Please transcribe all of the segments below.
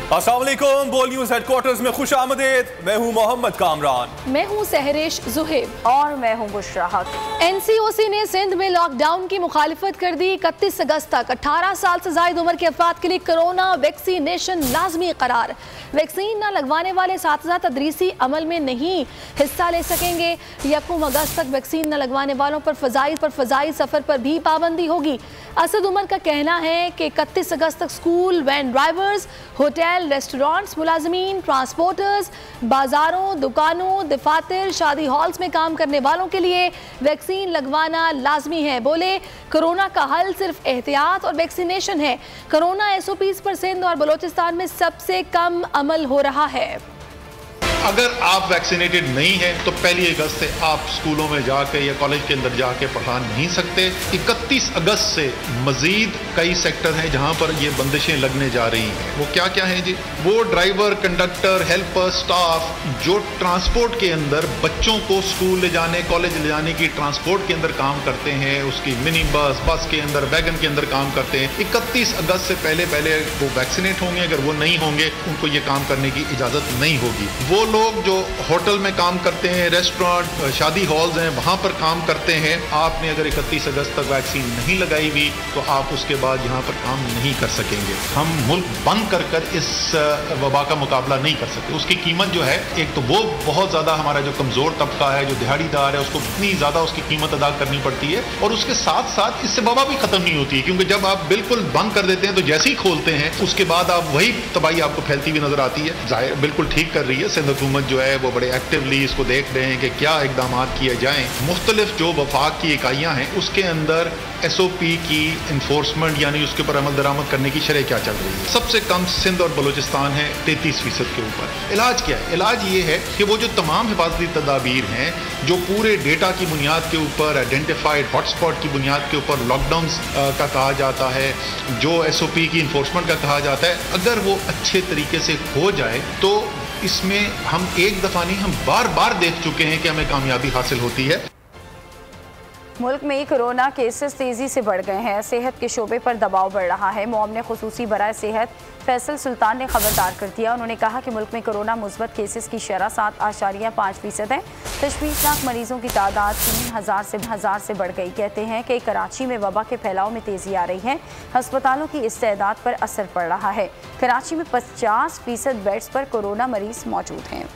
अस्सलाम वालेकुम। बोल न्यूज हेडक्वार्टर्स में खुश आमदेद। मैं हूँ मोहम्मद कामरान। मैं हूँ सहरेश जुहेब और मैं हूँ बुशरा हक। NCOC ने सिंध में लॉकडाउन की मुखालिफत कर दी। 31 अगस्त तक 18 साल से जायद उम्र के अफराद के लिए कोरोना वैक्सीनेशन लाजमी करार। वैक्सीन न लगवाने वाले साथीज़ा तदरीसी अमल में नहीं हिस्सा ले सकेंगे। 1 अगस्त तक वैक्सीन न लगवाने वालों पर फजाई सफर पर भी पाबंदी होगी। असद उमर का कहना है कि 31 अगस्त तक school, van drivers, hotel, restaurants, मुलाजमीन, ट्रांसपोर्टर्स, बाजारों, दुकानों, दफातर, शादी हॉल्स में काम करने वालों के लिए वैक्सीन लगवाना लाजमी है। बोले कोरोना का हल सिर्फ एहतियात और वैक्सीनेशन है। कोरोना SOPs पर सिंध और बलोचिस्तान में सबसे कम अमल हो रहा है। अगर आप वैक्सीनेटेड नहीं हैं तो 1 अगस्त से आप स्कूलों में जाके या कॉलेज के अंदर जाके पढ़ा नहीं सकते। 31 अगस्त से मजीद कई सेक्टर हैं जहां पर ये बंदिशें लगने जा रही हैं। वो क्या क्या हैं जी? वो ड्राइवर, कंडक्टर, हेल्पर, स्टाफ जो ट्रांसपोर्ट के अंदर बच्चों को स्कूल ले जाने, कॉलेज ले जाने की ट्रांसपोर्ट के अंदर काम करते हैं, उसकी मिनी बस के अंदर, वैगन के अंदर काम करते हैं। 31 अगस्त से पहले वो वैक्सीनेट होंगे। अगर वो नहीं होंगे उनको ये काम करने की इजाजत नहीं होगी। वो लोग जो होटल में काम करते हैं, रेस्टोरेंट, शादी हॉल्स हैं, वहां पर काम करते हैं, आपने अगर 31 अगस्त तक वैक्सीन नहीं लगाई हुई तो आप उसके बाद यहां पर काम नहीं कर सकेंगे। हम मुल्क बंद कर इस वबा का मुकाबला नहीं कर सकते। उसकी कीमत जो है, एक तो वो बहुत ज्यादा हमारा जो कमजोर तबका है, जो दिहाड़ीदार है, उसको इतनी ज्यादा उसकी कीमत अदा करनी पड़ती है। और उसके साथ साथ इससे वबा भी खत्म नहीं होती है, क्योंकि जब आप बिल्कुल बंद कर देते हैं तो जैसे ही खोलते हैं उसके बाद आप वही तबाही आपको फैलती हुई नजर आती है। जाहिर बिल्कुल ठीक कर रही है सिंध हुकूमत जो है, वो बड़े एक्टिवली इसको देख रहे हैं कि क्या इकदाम किए जाएं। मुख्तलिफ जो वफाक की इकाइयां हैं उसके अंदर SOP की इन्फोर्समेंट यानी उसके ऊपर अमल दरामद करने की शरह क्या चल रही है। सबसे कम सिंध और बलूचिस्तान है 33% के ऊपर। इलाज क्या है? इलाज ये है कि वो जो तमाम हिफाजती तदाबीर हैं, जो पूरे डेटा की बुनियाद के ऊपर, आइडेंटिफाइड हॉटस्पॉट की बुनियाद के ऊपर लॉकडाउन का कहा जाता है, जो SOP की इन्फोर्समेंट का कहा जाता है, अगर वो अच्छे तरीके से हो जाए तो इसमें हम एक दफा नहीं, हम बार बार देख चुके हैं कि हमें कामयाबी हासिल होती है। मुल्क में कोरोना केसेस तेज़ी से बढ़ गए हैं। सेहत के शोबे पर दबाव बढ़ रहा है। मुआवने खुसूसी बराए सेहत फैसल सुल्तान ने खबरदार कर दिया। उन्होंने कहा कि मुल्क में कोरोना मुस्बत केसेस की शरह 7.5% है। तशवीशनाक मरीजों की तादाद 3,000 से बढ़ गई। कहते हैं कि कराची में वबा के फैलाव में तेज़ी आ रही है। हस्पतालों की इस्तेदाद पर असर पड़ रहा है। कराची में 50% बेड्स पर कोरोना मरीज मौजूद हैं।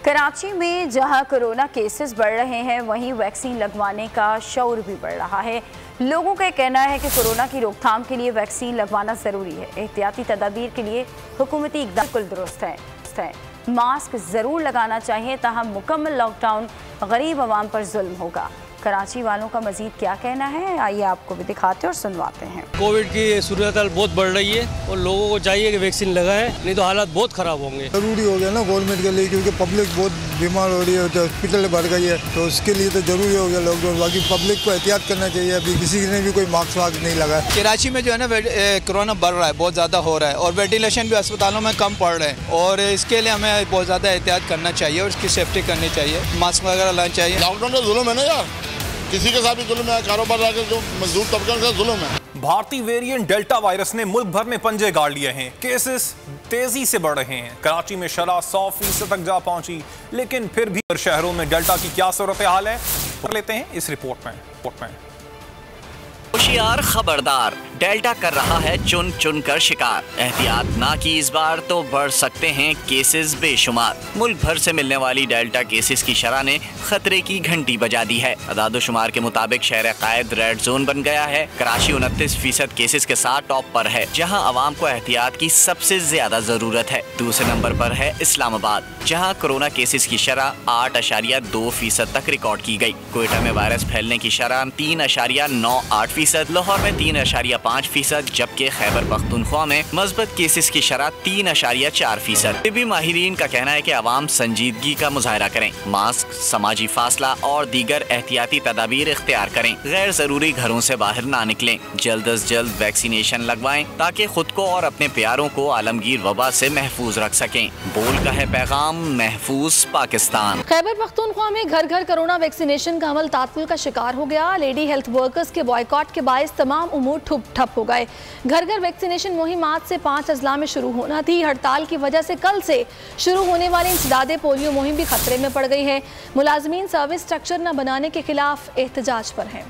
कराची में जहां कोरोना केसेस बढ़ रहे हैं, वहीं वैक्सीन लगवाने का शौर भी बढ़ रहा है। लोगों का कहना है कि कोरोना की रोकथाम के लिए वैक्सीन लगवाना ज़रूरी है। एहतियाती तदाबीर के लिए हुकूमती इक़दाम बिल्कुल दुरुस्त है। मास्क ज़रूर लगाना चाहिए, ताहम मुकम्मल लॉकडाउन गरीब आवाम पर जुल्म होगा। कराची वालों का मजीद क्या कहना है, आइए आपको भी दिखाते और सुनवाते हैं। कोविड की सूरत हाल बहुत बढ़ रही है और लोगों को चाहिए कि वैक्सीन लगाएं, नहीं तो हालात बहुत खराब होंगे। जरूरी हो गया ना गवर्नमेंट के लिए, क्योंकि पब्लिक बहुत बीमार हो रही है, हॉस्पिटल बढ़ गई है, तो उसके लिए तो जरूरी हो गया लॉकडाउन। बाकी पब्लिक को एहतियात करना चाहिए। अभी किसी ने भी कोई मास्क वास्क नहीं लगाया। कराची में जो है ना कोरोना बढ़ रहा है, बहुत ज़्यादा हो रहा है और वेंटिलेशन भी अस्पतालों में कम पड़ रहे हैं और इसके लिए हमें बहुत ज़्यादा एहतियात करना चाहिए और इसकी सेफ्टी करनी चाहिए। मास्क वगैरह लाना चाहिए। लॉकडाउन का जुल्म है ना यार, किसी के साथ भी जुल्म है, कारोबार लाकर जो मजदूर तबका का जुल्म है। भारतीय वेरिएंट डेल्टा वायरस ने मुल्क भर में पंजे गाड़ लिए हैं। केसेस तेजी से बढ़ रहे हैं। कराची में शरह 100% तक जा पहुंची, लेकिन फिर भी शहरों में डेल्टा की क्या सूरत हाल है, लेते हैं इस रिपोर्ट में। होशियार खबरदार, डेल्टा कर रहा है चुन चुन कर शिकार। एहतियात ना की इस बार तो बढ़ सकते हैं केसेस बेशुमार। मुल्क भर से मिलने वाली डेल्टा केसेस की शरह ने खतरे की घंटी बजा दी है। अदादोशुमार के मुताबिक शहर कायद रेड जोन बन गया है। कराची 29% केसेस के साथ टॉप पर है, जहां आवाम को एहतियात की सबसे ज्यादा जरूरत है। दूसरे नंबर पर है इस्लामाबाद, जहां कोरोना केसेस की शरह 8.2% तक रिकॉर्ड की गई। क्वेटा में वायरस फैलने की शरह 3.98%, लाहौर में 3.5%, जबकि खैबर पख्तूनख्वा में मस्बत केसेस की शरह 3.4%। तिब्बी माहिरीन का कहना है कि आवाम संजीदगी का मुजाहरा करें, मास्क, समाजी फासला और दीगर एहतियाती तदाबीर इख्तियार करें, गैर जरूरी घरों से बाहर ना निकलें, जल्द अज जल्द वैक्सीनेशन लगवाएं ताकि खुद को और अपने प्यारों को आलमगीर वबा से महफूज रख सकें। बोल का है पैगाम, महफूज पाकिस्तान। खैबर पख्तूनख्वा में घर घर कोरोना वैक्सीनेशन का अमल तात्पुल का शिकार हो गया। लेडी हेल्थ वर्कर्स के बॉयकॉट के बायस तमाम उमूर ठप हो गए। घर घर वैक्सीनेशन मुहिम आज से 5 अजला में शुरू होना थी। हड़ताल की वजह से कल से शुरू होने वाली इंसदादे पोलियो मुहिम भी खतरे में पड़ गई है। मुलाजमीन सर्विस स्ट्रक्चर न बनाने के खिलाफ एहतजाज पर हैं।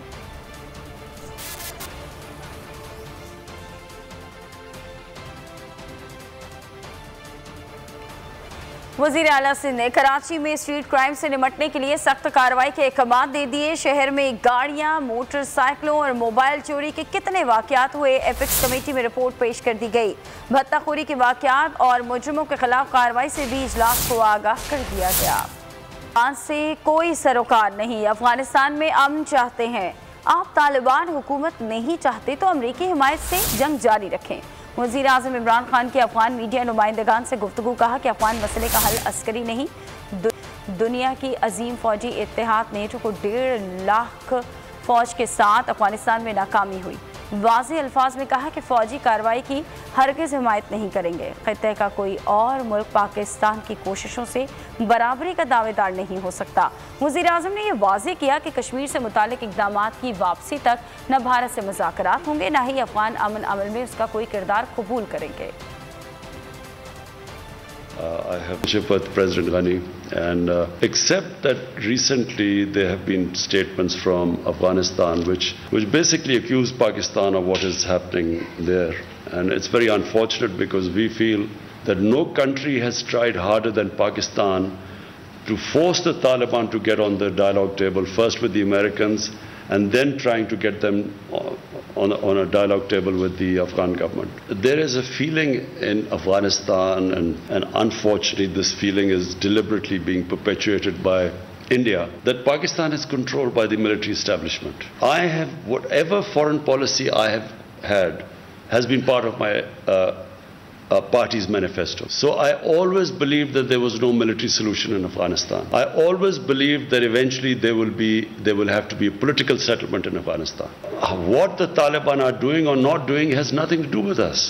वज़ीर आला सिंध ने कराची में स्ट्रीट क्राइम से निपटने के लिए सख्त कार्रवाई के अहकाम दे दिए। शहर में गाड़ियां, मोटरसाइकिलों और मोबाइल चोरी के कितने वाकयात हुए, एपिक्स कमेटी में रिपोर्ट पेश कर दी गई। भत्ताखोरी के वाकयात और मुजरिमों के खिलाफ कार्रवाई से भी इजलास को आगाह कर दिया गया। आज से कोई सरोकार नहीं, अफगानिस्तान में अमन चाहते हैं। आप तालिबान हुकूमत नहीं चाहते तो अमरीकी हिमायत से जंग जारी रखें। वज़ीर आज़म इमरान खान के अफगान मीडिया नुमाइंदगान से गुफ्तगू, कहा कि अफगान मसले का हल अस्करी नहीं, दुनिया की अजीम फौजी इत्तेहाद नेटो को 1.5 लाख फौज के साथ अफगानिस्तान में नाकामी हुई। वाज़ेह अल्फाज में कहा कि फौजी कार्रवाई की हरगिज़ हिमायत नहीं करेंगे। खित्ते का कोई और मुल्क पाकिस्तान की कोशिशों से बराबरी का दावेदार नहीं हो सकता। वज़ीर आज़म ने यह वाज़ेह किया कि कश्मीर से मुतालिक इक़दामात की वापसी तक न भारत से मुज़ाकरात होंगे, न ही अफगान अमन अमल में उसका कोई किरदार कबूल करेंगे। I have relationship with President Ghani, and except that recently there have been statements from Afghanistan which basically accuse Pakistan of what is happening there, and it's very unfortunate because we feel that no country has tried harder than Pakistan to force the Taliban to get on the dialogue table, first with the Americans and then trying to get them on a dialogue table with the Afghan government. There is a feeling in Afghanistan, and unfortunately this feeling is deliberately being perpetuated by India, that Pakistan is controlled by the military establishment. Whatever foreign policy I have had has been part of my party's manifesto. So I always believed that there was no military solution in Afghanistan. I always believed that eventually there will have to be a political settlement in Afghanistan. What the Taliban are doing or not doing has nothing to do with us.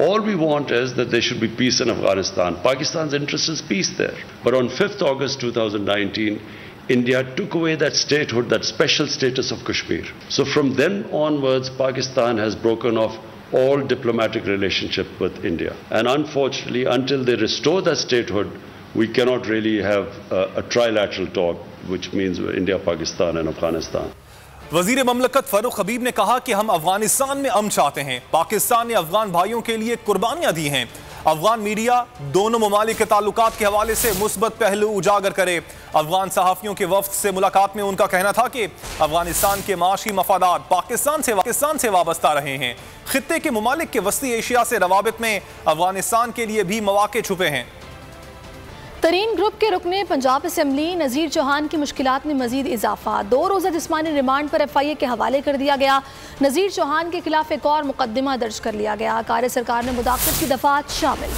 All we want is that there should be peace in Afghanistan. Pakistan's interest is peace there. But on 5th August 2019, India took away that statehood, that special status of Kashmir. So from then onwards, Pakistan has broken off all diplomatic relationship with India. And unfortunately, until they restore that statehood, we cannot really have a trilateral talk, which means India, Pakistan and Afghanistan. वजीर ममलकत फारूक हबीब ने कहा कि हम अफगानिस्तान में अमन चाहते हैं। पाकिस्तान ने अफगान भाइयों के लिए कुर्बानियां दी हैं। अफगान मीडिया दोनों ममालिक के ताल्लुकात के हवाले से मुस्बत पहलू उजागर करे। अफगान सहाफ़ियों के वफ्द से मुलाकात में उनका कहना था कि अफगानिस्तान के माशी मफादात पाकिस्तान से वाबस्ता रहे हैं। खित्ते के ममालिक के वस्ती एशिया से रवाबित में अफगानिस्तान के लिए भी मौके छुपे हैं। तरीन ग्रुप के रुकने पंजाब असम्बली नज़ीर चौहान की मुश्किलात में मजीद इजाफा। 2 रोज़ा जिस्मानी रिमांड पर FIA के हवाले कर दिया गया। नज़ीर चौहान के खिलाफ एक और मुकदमा दर्ज कर लिया गया। कार्य सरकार में मुदाखलत की दफात शामिल।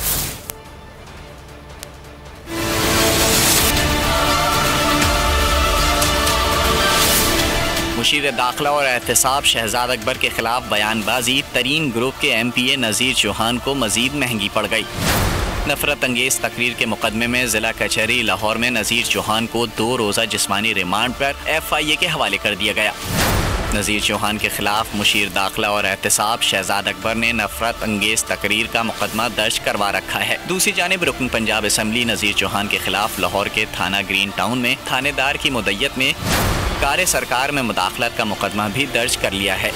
मुशीर दाखिला और एहतसाब शहजाद अकबर के खिलाफ बयानबाजी तरीन ग्रुप के MPA नज़ीर चौहान को मजीद महंगी पड़ गई। नफरत अंगेज तकरीर के मुकदमे में जिला कचहरी लाहौर में नज़ीर चौहान को 2 रोज़ा जिस्मानी रिमांड पर FIA के हवाले कर दिया गया। नज़ीर चौहान के खिलाफ मुशीर दाखिला और एहतसाब शहजाद अकबर ने नफरत अंगेज तकरीर का मुकदमा दर्ज करवा रखा है। दूसरी जानिब रुकन पंजाब असम्बली नज़ीर चौहान के खिलाफ लाहौर के थाना ग्रीन टाउन में थानेदार की मुद्दत में कार्य सरकार में मुदाखलत का मुकदमा भी दर्ज कर लिया है।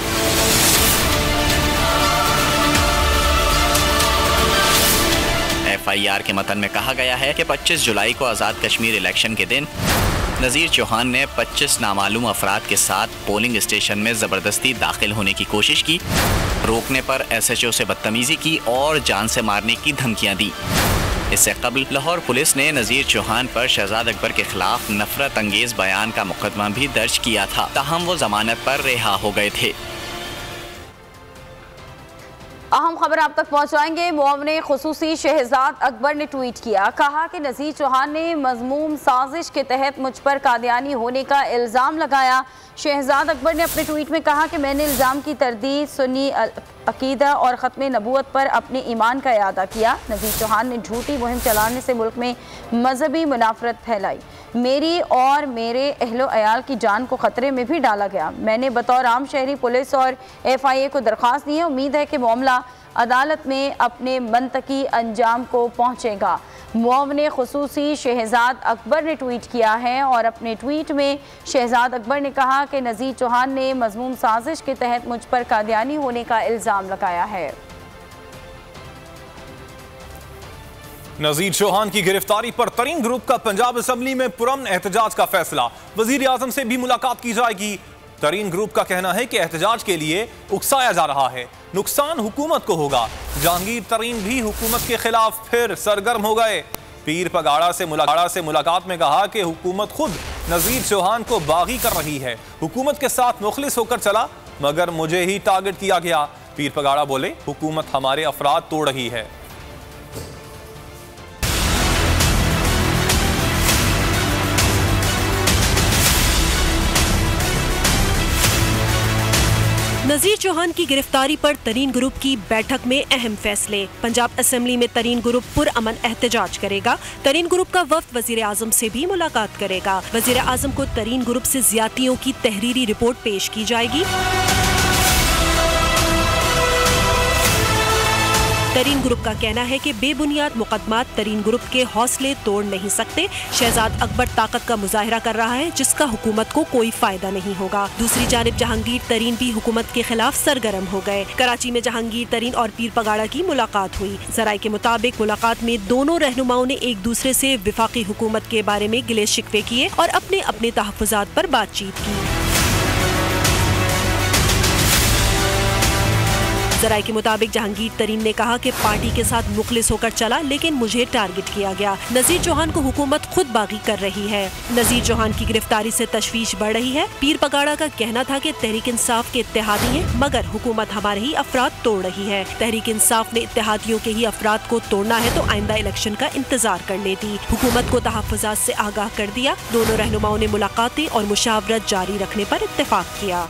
FIR के मतन में कहा गया है कि 25 जुलाई को आज़ाद कश्मीर इलेक्शन के दिन नज़ीर चौहान ने 25 नामालूम अफराद के साथ पोलिंग स्टेशन में ज़बरदस्ती दाखिल होने की कोशिश की, रोकने पर SHO से बदतमीज़ी की और जान से मारने की धमकियां दी। इससे कबल लाहौर पुलिस ने नज़ीर चौहान पर शहजाद अकबर के खिलाफ नफरत अंगेज बयान का मुकदमा भी दर्ज किया था, ताहम वो जमानत पर रिहा हो गए थे। अहम खबर आप तक पहुंचाएंगे। मुआवने खुसूसी शहजाद अकबर ने ट्वीट किया, कहा कि नज़ीर चौहान ने मज़मूम साजिश के तहत मुझ पर कादियानी होने का इल्ज़ाम लगाया। शहजाद अकबर ने अपने ट्वीट में कहा कि मैंने इल्ज़ाम की तरदीद सुन्नी अकीदा और ख़त्म नबूवत पर अपने ईमान का इरादा किया। नज़ीर चौहान ने झूठी मुहिम चलाने से मुल्क में मजहबी मुनाफरत फैलाई। मेरी और मेरे अहलो अयाल की जान को खतरे में भी डाला गया। मैंने बतौर आम शहरी पुलिस और FIA को दरख्वास्त दी है। उम्मीद है कि मामला अदालत में अपने मंतकी अंजाम को पहुंचेगा। मुआवने खुसूसी शहजाद अकबर ने ट्वीट किया है और अपने ट्वीट में शहजाद अकबर ने कहा कि नज़ीर चौहान ने मज़मूम साजिश के तहत मुझ पर कादियानी होने का इल्ज़ाम लगाया है। नज़ीर चौहान की गिरफ्तारी पर तरीन ग्रुप का पंजाब असेंबली में पुरअमन एहतजाज का फैसला। वज़ीर आज़म से भी मुलाकात की जाएगी। तरीन ग्रुप का कहना है कि एहतजाज के लिए उकसाया जा रहा है, नुकसान हुकूमत को होगा। जहांगीर तरीन भी हुकूमत के खिलाफ फिर सरगर्म हो गए। पीर पगाड़ा से मुलाकात में कहा कि हुकूमत खुद नज़ीर चौहान को बागी कर रही है। हुकूमत के साथ मुखलिस होकर चला मगर मुझे ही टारगेट किया गया। पीर पगाड़ा बोले, हुकूमत हमारे अफराद तोड़ रही है। नज़ीर चौहान की गिरफ्तारी पर तरीन ग्रुप की बैठक में अहम फैसले। पंजाब असेंबली में तरीन ग्रुप पुरअमन एहतजाज करेगा। तरीन ग्रुप का वफ्द वज़ीर आज़म से भी मुलाकात करेगा। वज़ीर आज़म को तरीन ग्रुप से ज़्यादतियों की तहरीरी रिपोर्ट पेश की जाएगी। तरीन ग्रुप का कहना है कि बेबुनियाद मुकदमात तरीन ग्रुप के हौसले तोड़ नहीं सकते। शहजाद अकबर ताकत का मुजाहरा कर रहा है जिसका हुकूमत को कोई फायदा नहीं होगा। दूसरी जानिब जहांगीर तरीन भी हुकूमत के खिलाफ सरगर्म हो गए। कराची में जहांगीर तरीन और पीर पगाड़ा की मुलाकात हुई। ज़राए के मुताबिक मुलाकात में दोनों रहनुमाओं ने एक दूसरे से वफाकी हुकूमत के बारे में गिले शिकवे किए और अपने अपने तहफ़्फ़ुज़ात पर बातचीत की। ज़राए के मुताबिक जहांगीर तरीन ने कहा कि पार्टी के साथ मुखलिस होकर चला लेकिन मुझे टारगेट किया गया। नज़ीर चौहान को हुकूमत खुद बागी कर रही है। नज़ीर चौहान की गिरफ्तारी से तशवीश बढ़ रही है। पीर पगाड़ा का कहना था कि तहरीक इंसाफ के इत्तेहादी हैं मगर हुकूमत हमारे ही अफराद तोड़ रही है। तहरीक इंसाफ ने इत्तेहादियों के ही अफराद को तोड़ना है तो आइंदा इलेक्शन का इंतजार कर लेती। हुकूमत को तहफ़्फ़ुज़ात से आगाह कर दिया। दोनों रहनुमाओं ने मुलाकातें और मुशावरत जारी रखने पर इत्तेफाक किया।